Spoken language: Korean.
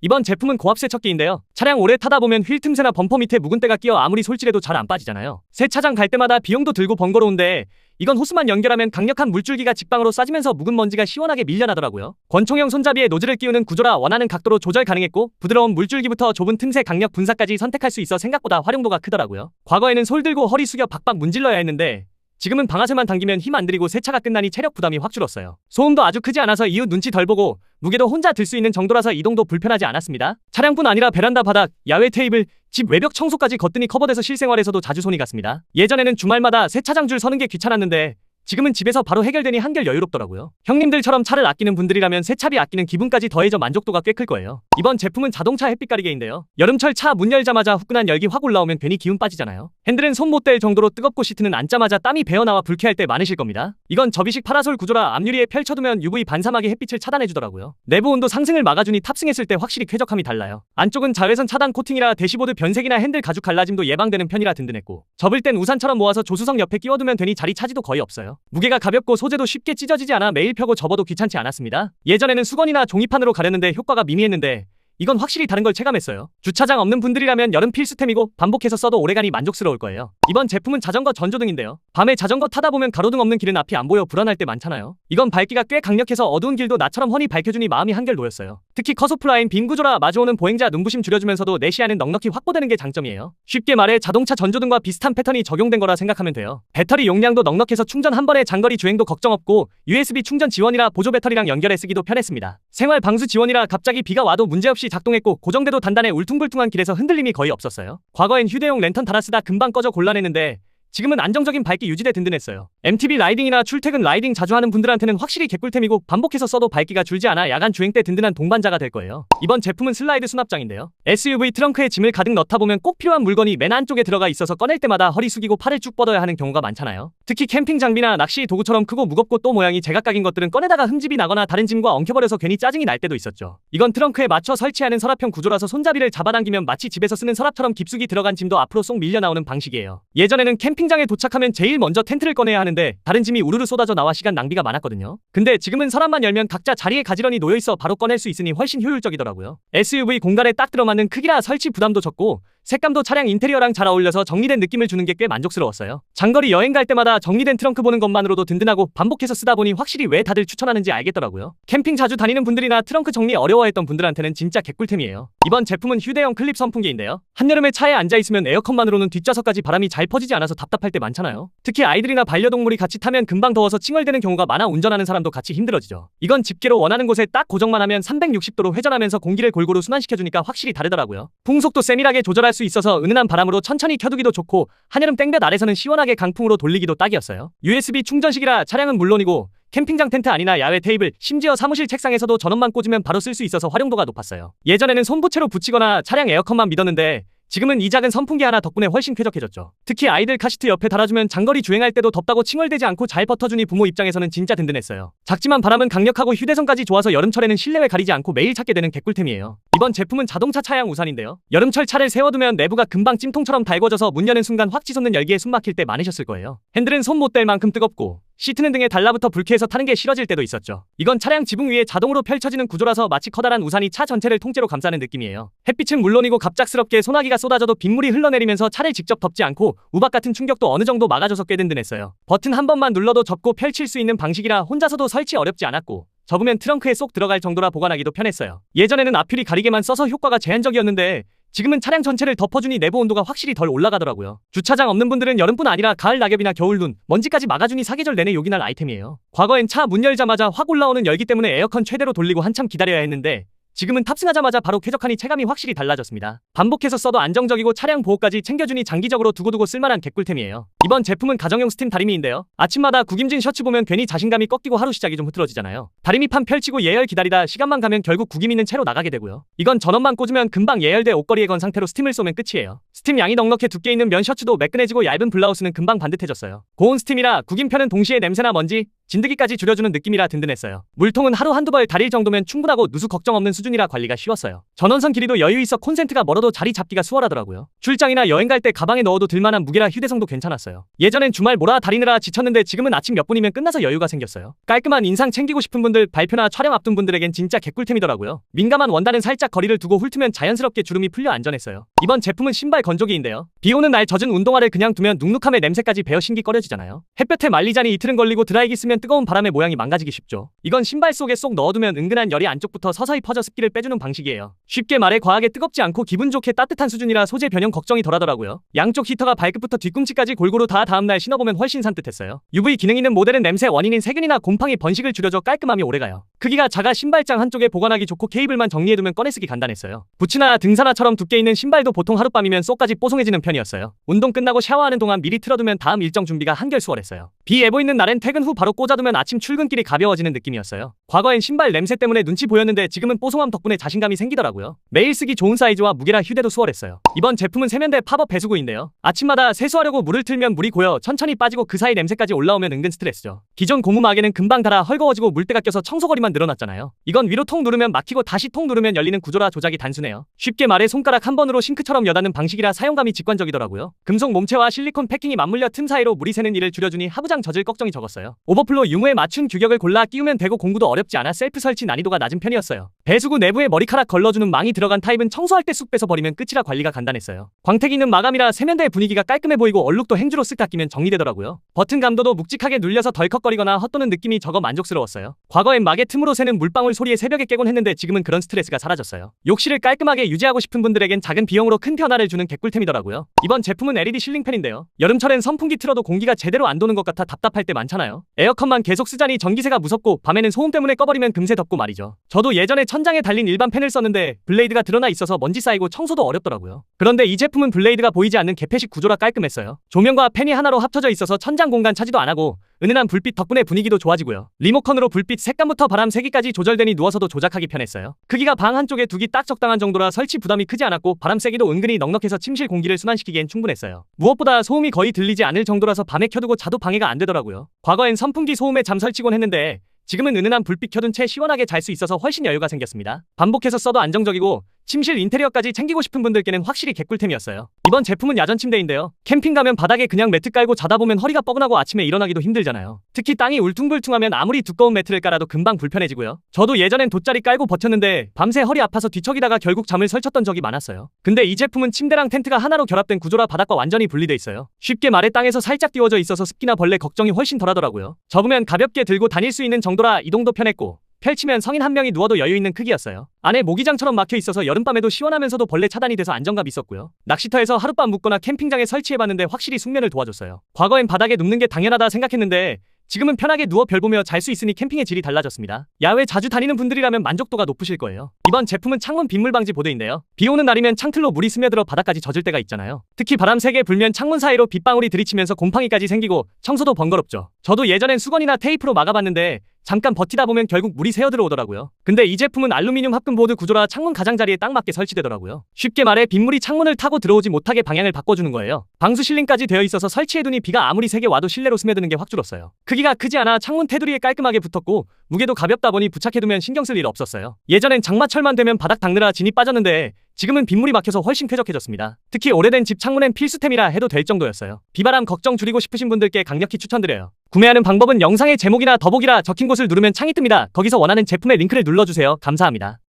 이번 제품은 고압 세척기인데요. 차량 오래 타다 보면 휠 틈새나 범퍼 밑에 묵은 때가 끼어 아무리 솔질해도 잘 안 빠지잖아요. 세차장 갈 때마다 비용도 들고 번거로운데 이건 호스만 연결하면 강력한 물줄기가 직방으로 쏴지면서 묵은 먼지가 시원하게 밀려나더라고요. 권총형 손잡이에 노즐을 끼우는 구조라 원하는 각도로 조절 가능했고 부드러운 물줄기부터 좁은 틈새 강력 분사까지 선택할 수 있어 생각보다 활용도가 크더라고요. 과거에는 솔 들고 허리 숙여 박박 문질러야 했는데 지금은 방아쇠만 당기면 힘 안 들이고 세차가 끝나니 체력 부담이 확 줄었어요. 소음도 아주 크지 않아서 이웃 눈치 덜 보고 무게도 혼자 들 수 있는 정도라서 이동도 불편하지 않았습니다. 차량뿐 아니라 베란다 바닥, 야외 테이블, 집 외벽 청소까지 거뜬히 커버돼서 실생활에서도 자주 손이 갔습니다. 예전에는 주말마다 세차장 줄 서는 게 귀찮았는데 지금은 집에서 바로 해결되니 한결 여유롭더라고요. 형님들처럼 차를 아끼는 분들이라면 세차비 아끼는 기분까지 더해져 만족도가 꽤 클 거예요. 이번 제품은 자동차 햇빛 가리개인데요. 여름철 차 문 열자마자 후끈한 열기 확 올라오면 괜히 기운 빠지잖아요. 핸들은 손 못 댈 정도로 뜨겁고 시트는 앉자마자 땀이 배어나와 불쾌할 때 많으실 겁니다. 이건 접이식 파라솔 구조라 앞유리에 펼쳐두면 UV 반사막이 햇빛을 차단해주더라고요. 내부 온도 상승을 막아주니 탑승했을 때 확실히 쾌적함이 달라요. 안쪽은 자외선 차단 코팅이라 대시보드 변색이나 핸들 가죽 갈라짐도 예방되는 편이라 든든했고 접을 땐 우산처럼 모아서 조수석 옆에 끼워두면 되니 자리 차지도 거의 없어요. 무게가 가볍고 소재도 쉽게 찢어지지 않아 매일 펴고 접어도 귀찮지 않았습니다. 예전에는 수건이나 종이판으로 가렸는데 효과가 미미했는데 이건 확실히 다른 걸 체감했어요. 주차장 없는 분들이라면 여름 필수템이고 반복해서 써도 오래가니 만족스러울 거예요. 이번 제품은 자전거 전조등인데요. 밤에 자전거 타다 보면 가로등 없는 길은 앞이 안 보여 불안할 때 많잖아요. 이건 밝기가 꽤 강력해서 어두운 길도 나처럼 훤히 밝혀주니 마음이 한결 놓였어요. 특히 커소플라인 빈 구조라 마주오는 보행자 눈부심 줄여주면서도 내 시야는 넉넉히 확보되는 게 장점이에요. 쉽게 말해 자동차 전조등과 비슷한 패턴이 적용된 거라 생각하면 돼요. 배터리 용량도 넉넉해서 충전 한 번에 장거리 주행도 걱정 없고 USB 충전 지원이라 보조 배터리랑 연결해 쓰기도 편했습니다. 생활 방수 지원이라 갑자기 비가 와도 문제없이 작동했고 고정돼도 단단해 울퉁불퉁한 길에서 흔들림이 거의 없었어요. 과거엔 휴대용 랜턴 달아 쓰다 금방 꺼져 곤란했는데 지금은 안정적인 밝기 유지돼 든든했어요. MTB 라이딩이나 출퇴근 라이딩 자주 하는 분들한테는 확실히 개꿀템이고 반복해서 써도 밝기가 줄지 않아 야간 주행 때 든든한 동반자가 될 거예요. 이번 제품은 슬라이드 수납장인데요. SUV 트렁크에 짐을 가득 넣다 보면 꼭 필요한 물건이 맨 안쪽에 들어가 있어서 꺼낼 때마다 허리 숙이고 팔을 쭉 뻗어야 하는 경우가 많잖아요. 특히 캠핑 장비나 낚시 도구처럼 크고 무겁고 또 모양이 제각각인 것들은 꺼내다가 흠집이 나거나 다른 짐과 엉켜버려서 괜히 짜증이 날 때도 있었죠. 이건 트렁크에 맞춰 설치하는 서랍형 구조라서 손잡이를 잡아당기면 마치 집에서 쓰는 서랍처럼 깊숙이 들어간 짐도 앞으로 쏙 밀려 나오는 방식이에요. 예전에는 캠핑장에 도착하면 제일 먼저 텐트를 꺼내야 하는데 다른 짐이 우르르 쏟아져 나와 시간 낭비가 많았거든요. 근데 지금은 서랍만 열면 각자 자리에 가지런히 놓여있어 바로 꺼낼 수 있으니 훨씬 효율적이더라고요. SUV 공간에 딱 들어맞는 크기라 설치 부담도 적고 색감도 차량 인테리어랑 잘 어울려서 정리된 느낌을 주는 게 꽤 만족스러웠어요. 장거리 여행 갈 때마다 정리된 트렁크 보는 것만으로도 든든하고 반복해서 쓰다 보니 확실히 왜 다들 추천하는지 알겠더라고요. 캠핑 자주 다니는 분들이나 트렁크 정리 어려워했던 분들한테는 진짜 개꿀템이에요. 이번 제품은 휴대용 클립 선풍기인데요. 한여름에 차에 앉아있으면 에어컨만으로는 뒷좌석까지 바람이 잘 퍼지지 않아서 답답할 때 많잖아요. 특히 아이들이나 반려동물이 같이 타면 금방 더워서 칭얼대는 경우가 많아 운전하는 사람도 같이 힘들어지죠. 이건 집게로 원하는 곳에 딱 고정만 하면 360도로 회전하면서 공기를 골고루 순환시켜주니까 확실히 다르더라고요. 풍속도 세밀하게 조절할 수 있어서 은은한 바람으로 천천히 켜두기도 좋고 한여름 땡볕 아래서는 시원하게 강풍으로 돌리기도 딱이었어요. USB 충전식이라 차량은 물론이고 캠핑장 텐트 아니나 야외 테이블, 심지어 사무실 책상에서도 전원만 꽂으면 바로 쓸 수 있어서 활용도가 높았어요. 예전에는 손부채로 붙이거나 차량 에어컨만 믿었는데 지금은 이 작은 선풍기 하나 덕분에 훨씬 쾌적해졌죠. 특히 아이들 카시트 옆에 달아주면 장거리 주행할 때도 덥다고 칭얼대지 않고 잘 버텨주니 부모 입장에서는 진짜 든든했어요. 작지만 바람은 강력하고 휴대성까지 좋아서 여름철에는 실내외 가리지 않고 매일 찾게 되는 개꿀템이에요. 이번 제품은 자동차 차양 우산인데요. 여름철 차를 세워두면 내부가 금방 찜통처럼 달궈져서 문 여는 순간 확 치솟는 열기에 숨 막힐 때 많으셨을 거예요. 핸들은 손 못 댈 만큼 뜨겁고 시트는 등에 달라붙어 불쾌해서 타는 게 싫어질 때도 있었죠. 이건 차량 지붕 위에 자동으로 펼쳐지는 구조라서 마치 커다란 우산이 차 전체를 통째로 감싸는 느낌이에요. 햇빛은 물론이고 갑작스럽게 소나기가 쏟아져도 빗물이 흘러내리면서 차를 직접 덮지 않고 우박 같은 충격도 어느 정도 막아줘서 꽤 든든했어요. 버튼 한 번만 눌러도 접고 펼칠 수 있는 방식이라 혼자서도 설치 어렵지 않았고 접으면 트렁크에 쏙 들어갈 정도라 보관하기도 편했어요. 예전에는 앞유리 가리개만 써서 효과가 제한적이었는데 지금은 차량 전체를 덮어주니 내부 온도가 확실히 덜 올라가더라고요. 주차장 없는 분들은 여름뿐 아니라 가을 낙엽이나 겨울 눈, 먼지까지 막아주니 사계절 내내 요긴할 아이템이에요. 과거엔 차 문 열자마자 확 올라오는 열기 때문에 에어컨 최대로 돌리고 한참 기다려야 했는데 지금은 탑승하자마자 바로 쾌적하니 체감이 확실히 달라졌습니다. 반복해서 써도 안정적이고 차량 보호까지 챙겨주니 장기적으로 두고두고 쓸만한 개꿀템이에요. 이번 제품은 가정용 스팀 다리미인데요. 아침마다 구김진 셔츠 보면 괜히 자신감이 꺾이고 하루 시작이 좀 흐트러지잖아요. 다리미판 펼치고 예열 기다리다 시간만 가면 결국 구김 있는 채로 나가게 되고요. 이건 전원만 꽂으면 금방 예열돼 옷걸이에 건 상태로 스팀을 쏘면 끝이에요. 스팀 양이 넉넉해 두께 있는 면 셔츠도 매끈해지고 얇은 블라우스는 금방 반듯해졌어요. 고온 스팀이라 구김 펴는 동시에 냄새나 먼지, 진드기까지 줄여주는 느낌이라 든든했어요. 물통은 하루 한두 벌 달일 정도면 충분하고 누수 걱정 없는 수준이라 관리가 쉬웠어요. 전원선 길이도 여유있어 콘센트가 멀어도 자리 잡기가 수월하더라고요. 출장이나 여행 갈 때 가방에 넣어도 들만한 무게라 휴대성도 괜찮았어요. 예전엔 주말 몰아다니느라 지쳤는데 지금은 아침 몇 분이면 끝나서 여유가 생겼어요. 깔끔한 인상 챙기고 싶은 분들, 발표나 촬영 앞둔 분들에겐 진짜 개꿀템이더라고요. 민감한 원단은 살짝 거리를 두고 훑으면 자연스럽게 주름이 풀려 안전했어요. 이번 제품은 신발 건조기인데요. 비 오는 날 젖은 운동화를 그냥 두면 눅눅함에 냄새까지 배어 신기 꺼려지잖아요. 햇볕에 말리자니 이틀은 걸리고 드라이기 쓰면 뜨거운 바람에 모양이 망가지기 쉽죠. 이건 신발 속에 쏙 넣어두면 은근한 열이 안쪽부터 서서히 퍼져 습기를 빼주는 방식이에요. 쉽게 말해 과하게 뜨겁지 않고 기분 좋게 따뜻한 수준이라 소재 변형 걱정이 덜하더라고요. 양쪽 히터가 발끝부터 뒤꿈치까지 골고루 다 다음날 신어보면 훨씬 산뜻했어요. UV 기능 있는 모델은 냄새 원인인 세균이나 곰팡이 번식을 줄여줘 깔끔함이 오래가요. 크기가 작아 신발장 한쪽에 보관하기 좋고 케이블만 정리해두면 꺼내쓰기 간단했어요. 부츠나 등산화처럼 두께 있는 신발도 보통 하룻밤이면 쏙까지 뽀송해지는 편이었어요. 운동 끝나고 샤워하는 동안 미리 틀어두면 다음 일정 준비가 한결 수월했어요. 비 예보 있는 날엔 퇴근 후 바로 꽂아두면 아침 출근길이 가벼워지는 느낌이었어요. 과거엔 신발 냄새 때문에 눈치 보였는데 지금은 뽀송함 덕분에 자신감이 생기더라고요. 매일 쓰기 좋은 사이즈와 무게라 휴대도 수월했어요. 이번 제품은 세면대 팝업 배수구인데요. 아침마다 세수하려고 물을 틀면 물이 고여 천천히 빠지고 그 사이 냄새까지 올라오면 은근 스트레스죠. 기존 고무 마개는 금방 닳아 헐거워지고 물때가 껴서 청소거리만 늘어났잖아요. 이건 위로 통 누르면 막히고 다시 통 누르면 열리는 구조라 조작이 단순해요. 쉽게 말해 손가락 한 번으로 싱크처럼 여닫는 방식이라 사용감이 직관적이더라고요. 금속 몸체와 실리콘 패킹이 맞물려 틈 사이로 물이 새는 일을 줄여주니 하부장 젖을 걱정이 적었어요. 오버플로 유무에 맞춘 규격을 골라 끼우면 되고 공구도 어렵지 않아 셀프 설치 난이도가 낮은 편이었어요. 배수구 내부에 머리카락 걸러주는 망이 들어간 타입은 청소할 때 쑥 빼서 버리면 끝이라 관리가 간단했어요. 광택 있는 마감이라 세면대의 분위기가 깔끔해 보이고 얼룩도 행주로 쓱 닦이면 정리되더라고요. 버튼 감도도 묵직하게 눌려서 덜컥거리거나 헛도는 느낌이 적어 만족스러웠어요. 과거엔 마개 틈으로 새는 물방울 소리에 새벽에 깨곤 했는데 지금은 그런 스트레스가 사라졌어요. 욕실을 깔끔하게 유지하고 싶은 분들에겐 작은 비용으로 큰 변화를 주는 개꿀템이더라고요. 이번 제품은 LED 실링팬인데요. 여름철엔 선풍기 틀어도 공기가 제대로 안 도는 것 같아 답답할 때 많잖아요. 에어컨만 계속 쓰자니 전기세가 무섭고 밤에는 소음 때문에 꺼버리면 금세 덥고 말이죠. 저도 예전에 천장에 달린 일반 팬을 썼는데 블레이드가 드러나 있어서 먼지 쌓이고 청소도 어렵더라고요. 그런데 이 제품은 블레이드가 보이지 않는 개폐식 구조라 깔끔했어요. 조명과 팬이 하나로 합쳐져 있어서 천장 공간 차지도 안 하고 은은한 불빛 덕분에 분위기도 좋아지고요. 리모컨으로 불빛 색감부터 바람 세기까지 조절되니 누워서도 조작하기 편했어요. 크기가 방 한쪽에 두기 딱 적당한 정도라 설치 부담이 크지 않았고 바람 세기도 은근히 넉넉해서 침실 공기를 순환시키기엔 충분했어요. 무엇보다 소음이 거의 들리지 않을 정도라서 밤에 켜두고 자도 방해가 안 되더라고요. 과거엔 선풍기 소음에 잠 설치곤 했는데 지금은 은은한 불빛 켜둔 채 시원하게 잘 수 있어서 훨씬 여유가 생겼습니다. 반복해서 써도 안정적이고 침실 인테리어까지 챙기고 싶은 분들께는 확실히 개꿀템이었어요. 이번 제품은 야전 침대인데요. 캠핑 가면 바닥에 그냥 매트 깔고 자다 보면 허리가 뻐근하고 아침에 일어나기도 힘들잖아요. 특히 땅이 울퉁불퉁하면 아무리 두꺼운 매트를 깔아도 금방 불편해지고요. 저도 예전엔 돗자리 깔고 버텼는데 밤새 허리 아파서 뒤척이다가 결국 잠을 설쳤던 적이 많았어요. 근데 이 제품은 침대랑 텐트가 하나로 결합된 구조라 바닥과 완전히 분리돼 있어요. 쉽게 말해 땅에서 살짝 띄워져 있어서 습기나 벌레 걱정이 훨씬 덜하더라고요. 접으면 가볍게 들고 다닐 수 있는 정도라 이동도 편했고 펼치면 성인 한 명이 누워도 여유 있는 크기였어요. 안에 모기장처럼 막혀 있어서 여름밤에도 시원하면서도 벌레 차단이 돼서 안정감 있었고요. 낚시터에서 하룻밤 묵거나 캠핑장에 설치해봤는데 확실히 숙면을 도와줬어요. 과거엔 바닥에 눕는 게 당연하다 생각했는데 지금은 편하게 누워 별 보며 잘 수 있으니 캠핑의 질이 달라졌습니다. 야외 자주 다니는 분들이라면 만족도가 높으실 거예요. 이번 제품은 창문 빗물 방지 보드인데요. 비 오는 날이면 창틀로 물이 스며들어 바닥까지 젖을 때가 있잖아요. 특히 바람 세게 불면 창문 사이로 빗방울이 들이치면서 곰팡이까지 생기고 청소도 번거롭죠. 저도 예전엔 수건이나 테이프로 막아봤는데 잠깐 버티다 보면 결국 물이 새어 들어오더라고요. 근데 이 제품은 알루미늄 합금 보드 구조라 창문 가장자리에 딱 맞게 설치되더라고요. 쉽게 말해 빗물이 창문을 타고 들어오지 못하게 방향을 바꿔주는 거예요. 방수 실링까지 되어 있어서 설치해두니 비가 아무리 세게 와도 실내로 스며드는 게 확 줄었어요. 크기가 크지 않아 창문 테두리에 깔끔하게 붙었고 무게도 가볍다 보니 부착해두면 신경 쓸 일 없었어요. 예전엔 장마철만 되면 바닥 닦느라 진이 빠졌는데 지금은 빗물이 막혀서 훨씬 쾌적해졌습니다. 특히 오래된 집 창문엔 필수템이라 해도 될 정도였어요. 비바람 걱정 줄이고 싶으신 분들께 강력히 추천드려요. 구매하는 방법은 영상의 제목이나 더보기라 적힌 곳을 누르면 창이 뜹니다. 거기서 원하는 제품의 링크를 눌러주세요. 감사합니다.